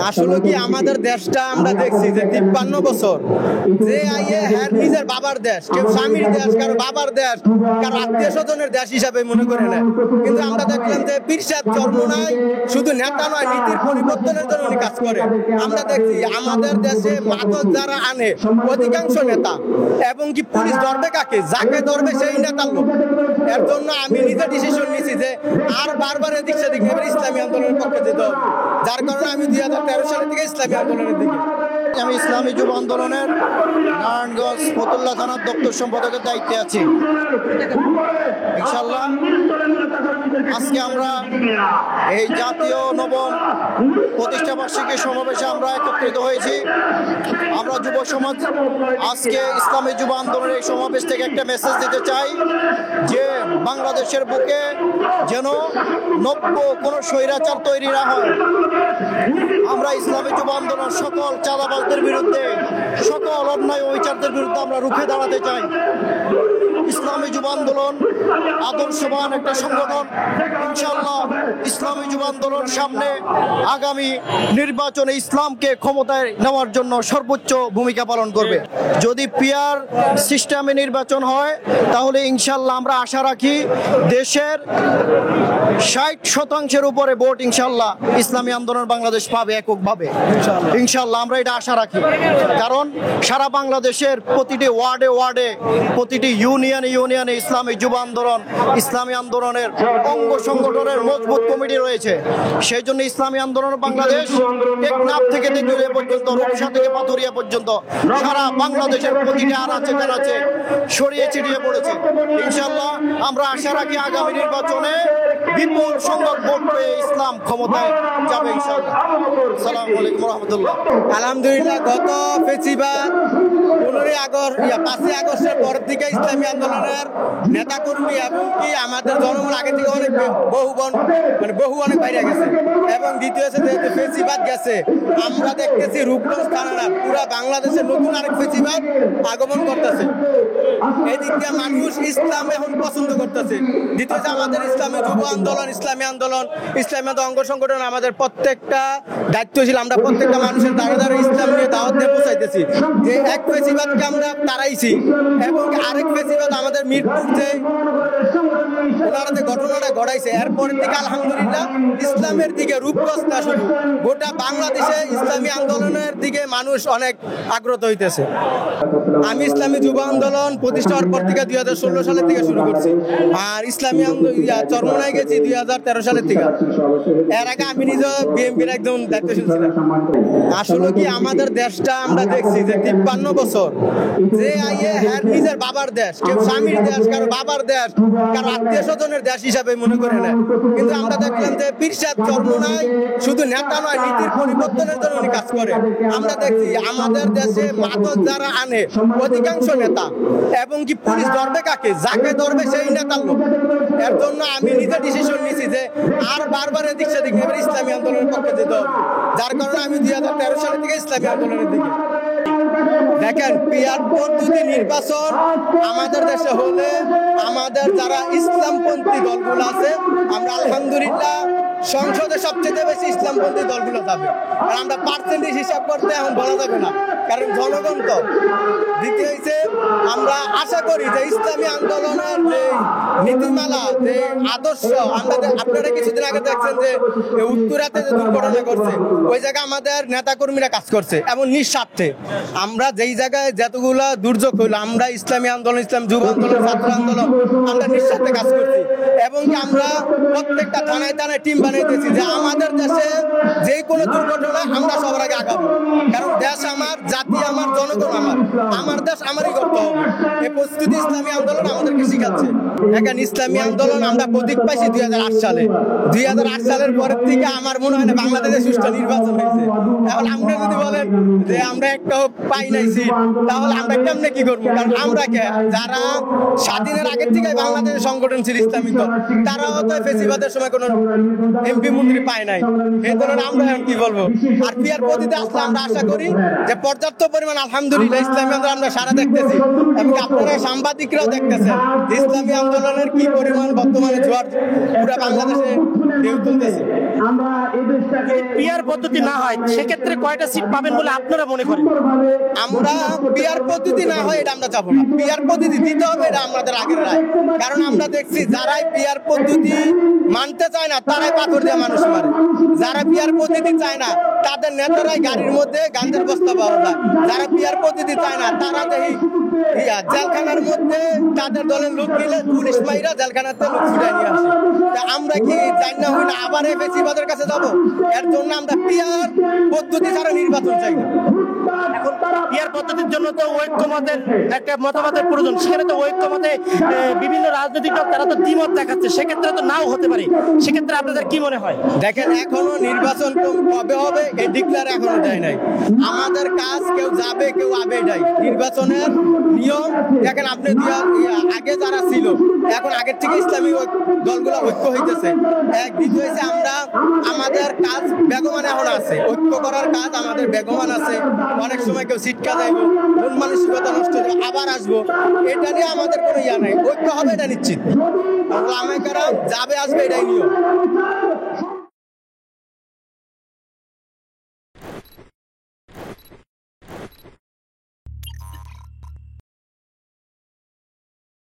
আসলে কি আমাদের দেশটা আমরা দেখছি যে 53 বছর যে নিজের বাবার দেশ, কেউ স্বামীর দেশ, কারো বাবার দেশ, কারো আত্মীয় স্বজনের দেশ হিসাবে মনে করে নেয়। কিন্তু আমরা দেখলাম যে পীর সাহেব চরমোনাই শুধু নেতা নয়, নীতির পরিবর্তনের জন্য উনি কাজ করে। আমরা দেখছি আমাদের দেশে মাদক যারা আনে অধিকাংশ নেতা, এবং কি পুলিশ ধরবে কাকে, যাকে ধরবে সেই নেতার লোক। এর জন্য আমি নিজে ডিসিশন নিয়েছি যে আর বারবার এদিক সেদিক এবার ইসলামী আন্দোলনের পক্ষে যেতে হবে। যার কারণে আমি 2013 সালের থেকে ইসলামী আন্দোলনের দিকে। আমি ইসলামী যুব আন্দোলনের নারায়ণগঞ্জ ফতুল্লা থানার দপ্তর সম্পাদকের দায়িত্বে আছি। ইনশাআল্লাহ আজকে আমরা এই জাতীয় নবম প্রতিষ্ঠা বার্ষিকী সমাবেশে আমরা একত্রিত হয়েছি। আমরা যুব সমাজ আজকে ইসলামী যুব আন্দোলনের এই সমাবেশ থেকে একটা মেসেজ দিতে চাই যে বাংলাদেশের বুকে যেন নব্য কোনো স্বৈরাচার তৈরি না হয়। আমরা ইসলামী যুব আন্দোলন সকল চাঁদাবাজদের বিরুদ্ধে, সকল অন্যায় অবিচারদের বিরুদ্ধে আমরা রুখে দাঁড়াতে চাই। ইসলামী যুব আন্দোলন আদর্শবান একটা সংগঠন। ইনশাআল্লাহ ইসলামী যুব আন্দোলন সামনে আগামী নির্বাচনে ইসলামকে ক্ষমতায় নেওয়ার জন্য সর্বোচ্চ ভূমিকা পালন করবে। যদি পিয়ার সিস্টেমে নির্বাচন হয় তাহলে ইনশাআল্লাহ আমরা আশা রাখি দেশের 60% উপরে ভোট ইনশাআল্লাহ ইসলামী আন্দোলন বাংলাদেশ পাবে এককভাবে। ইনশাআল্লাহ আমরা এটা আশা রাখি, কারণ সারা বাংলাদেশের প্রতিটি ওয়ার্ডে ওয়ার্ডে, প্রতিটি ইউনিয়নে ইসলামী যুব আন্দোলন, ইসলামী আন্দোলনের অঙ্গ সংগঠনের মজবুত কমিটি রয়েছে। সেই জন্য ইসলামী আন্দোলন বাংলাদেশ টেকনাফ থেকে তেঁতুলিয়া পর্যন্ত, রূপসা থেকে পাথুরিয়া পর্যন্ত সারা বাংলাদেশের প্রতিটি আনাচে কানাচে ছড়িয়ে ছিটিয়ে পড়েছে। ইনশাআল্লাহ আমরা আশা রাখি আগামী নির্বাচনে বিপুল সংখ্যক ভোট পেয়ে ইসলাম ক্ষমতায় যাবে ইনশাআল্লাহ। আসসালামু আলাইকুম ওয়া রাহমাতুল্লাহ। আলহামদুলিল্লাহ গত ফেসিবাদ 5ই আগস্টের পর থেকে ইসলামী আন্দোলনের নেতাকর্মী এবং কি আমাদের জনগণ আগে থেকে অনেক বহু অনেক বাইরে গেছে। এবং দ্বিতীয় হচ্ছে যেহেতু ফেসিবাদ গেছে, আমরা দেখতেছি রূপগঞ্জ থানারা পুরা বাংলাদেশের নতুন আরেক ফেসিবাদ আগমন করতেছে। এই দিক দিয়ে মানুষ ইসলাম এখন পছন্দ করতেছে। দ্বিতীয় হচ্ছে আমাদের ইসলামী যুব আন্দোলন, ইসলামী আন্দোলন অঙ্গ সংগঠন, আমাদের প্রত্যেকটা দায়িত্বশীল, আমরা প্রত্যেকটা মানুষের দ্বারা দ্বারা ইসলাম নিয়ে দাওয়াত দিয়ে পৌঁছাইতেছি। যে এক ফেসিবাদকে আমরা তাড়াইছি এবং আরেক ফেসিবাদ আমাদের মিরপুর যে ওনারা যে ঘটনাটা ঘটাইছে, এরপরের থেকে আলহামদুলিল্লাহ ইসলামের দিকে রূপগঞ্জ না শুধু গোটা বাংলাদেশে ইসলামী আন্দোলনের দিকে মানুষ অনেক আগ্রহ হইতেছে। আমি ইসলামী যুব আন্দোলন প্রতিষ্ঠা হওয়ার পর থেকে 2016 সালের থেকে শুরু করছি, আর ইসলামী চরমোনাই গেছি 2013 সালের থেকে। এর আগে আমি নিজে বিএনপির একদম দায়িত্বশীল ছিলাম। আসলে কি আমাদের দেশটা আমরা দেখছি যে 53 বছর যে নিজের বাবার দেশ, কেউ স্বামীর দেশ, কারো বাবার দেশ, কারো আত্মীয় স্বজনের দেশ হিসাবে মনে করে নেয়। কিন্তু আমরা দেখলাম যে পীর সাহেব চরমোনাই শুধু নেতা নয়, নীতির পরিবর্তনের জন্য উনি কাজ করে। আমরা দেখছি আমাদের দেশে মাদক যারা আনে অধিকাংশ নেতা, এবং কি পুলিশ ধরবে কাকে, যাকে ধরবে সেই নেতার লোক। এর জন্য আমি নিজে ডিসিশন নিয়েছি যে আর বারবার এদিক সেদিক এবার ইসলামী আন্দোলনের পক্ষে যেতে হবে। যার কারণে আমি 2013 সালের থেকে ইসলামী আন্দোলনের দিকে। দেখেন, পিয়ার পদ্ধতি নির্বাচন আমাদের দেশে হলে আমাদের যারা ইসলামপন্থী দলগুলো আছে, আমরা আলহামদুলিল্লাহ সংসদে সবচেয়ে বেশি ইসলামপন্থী দলগুলো যাবে। আর আমরা পার্সেন্টেজ হিসাব করতে এখন বলা যাবে না, কারণ জনগণ তো। দ্বিতীয় হচ্ছে আমরা আশা করি যে ইসলামী আন্দোলনের যে নীতিমালা, যে আদর্শ, আপনারা কিছুদিন আগে দেখছেন যে উত্তরাতে যে দুর্ঘটনা করছে, ওই জায়গায় আমাদের নেতাকর্মীরা কাজ করছে এবং নিঃস্বার্থে। আমরা যেই জায়গায় যতগুলো দুর্যোগ হইলো, আমরা ইসলামী আন্দোলন, ইসলাম যুব আন্দোলন, ছাত্র আন্দোলন, আমরা নিঃস্বার্থে কাজ করছি। এবং আমরা প্রত্যেকটা থানায় থানায় টিম বানাইতেছি যে আমাদের দেশে যে কোনো দুর্ঘটনা আমরা সবার আগে আগাবো। কারণ দেশ আমার, জাতি আমার, জনগণ আমার দেশ আমারই করতে হবে। এই প্রস্তুতি ইসলামী আন্দোলন আমাদেরকে শিখাচ্ছে। এখন ইসলামী আন্দোলন আমরা প্রতীক পাইছি 2008 সালে। 2008 সালের পরের থেকে আমার মনে হয় না বাংলাদেশে সুষ্ঠু নির্বাচন হয়েছে। এখন আমরা যদি বলেন যে আমরা একটাও পাই নাই সিট, তাহলে আমরা কেমনে কি করবো? কারণ আমরা যারা স্বাধীনের আগের থেকে বাংলাদেশের সংগঠন ছিল ইসলামিক দল, তারাও তো ফেসিবাদের সময় কোনো এমপি মন্ত্রী পায় নাই। এই ধরনের আমরা এখন কি বলবো? আর পিয়ার পদ্ধতিতে আসলে আমরা আশা করি যে পর্যাপ্ত পরিমাণ আলহামদুলিল্লাহ ইসলামী আন্দোলন আমরা সারা দেখতেছি এবং আপনারা সাংবাদিকরাও দেখতেছেন ইসলামী আন্দোলনের কি পরিমাণ বর্তমানে জোয়ার পুরো বাংলাদেশে ঢেউ তুলতেছে। পিয়ার পদ্ধতি না হয় সেক্ষেত্রে কয়টা সিট পাবেন বলে আপনারা মনে করেন? আমরা পিয়ার পদ্ধতি না হয় এটা আমরা চাবো না, পিয়ার পদ্ধতি দিতে হবে এটা আমাদের আগের রায়। কারণ আমরা দেখছি যারাই পিয়ার পদ্ধতি মানতে চায় না তারাই পাথর দিয়ে মানুষ মারে, যারা পিয়ার পদ্ধতি চায় না তাদের নেতারাই গাড়ির মধ্যে গাঞ্জার বস্তা পাওয়া যায়, যারা পিয়ার পদ্ধতি চায় না তারা দেখি জেলখানার মধ্যে তাদের দলের লোক গেলে পুলিশ মাইরা জেলখানাতে লোক ছুটাই নিয়ে আসে। তা আমরা কি চাই না হই না আবার এই ফেসিবাদের কাছে যাবো? এর জন্য আমরা পিয়ার পদ্ধতি ছাড়া নির্বাচন চাই না। এখন পিয়ার পদ্ধতির জন্য তো ঐক্যমতের একটা মতামতের প্রয়োজন, সেখানে তো ঐক্যমতে বিভিন্ন রাজনৈতিক দল তারা তো দ্বিমত দেখাচ্ছে, সেক্ষেত্রে তো নাও হতে পারে। সেক্ষেত্রে আপনাদের কি মনে হয়? দেখেন এখনো নির্বাচন কবে হবে এই ডিক্লেয়ার এখনো দেয় নাই। আমাদের কাজ কেউ যাবে কেউ আবে এটাই নির্বাচনের নিয়ম। দেখেন আপনি আগে যারা ছিল এখন আগের থেকে ইসলামী দলগুলো ঐক্য হইতেছে। এক দ্বিতীয় হয়েছে আমরা আমাদের কাজ বেগমান এখন আছে, ঐক্য করার কাজ আমাদের বেগমান আছে। অনেক সময় কেউ সিটকা যাইবো, মন মানসিকতা নষ্ট হয়ে আবার আসবো, এটা নিয়ে আমাদের কোনো ইয়া নাই। ঐক্য হবে এটা নিশ্চিত, আমায় কারা যাবে আসবে এটাই নিয়ম।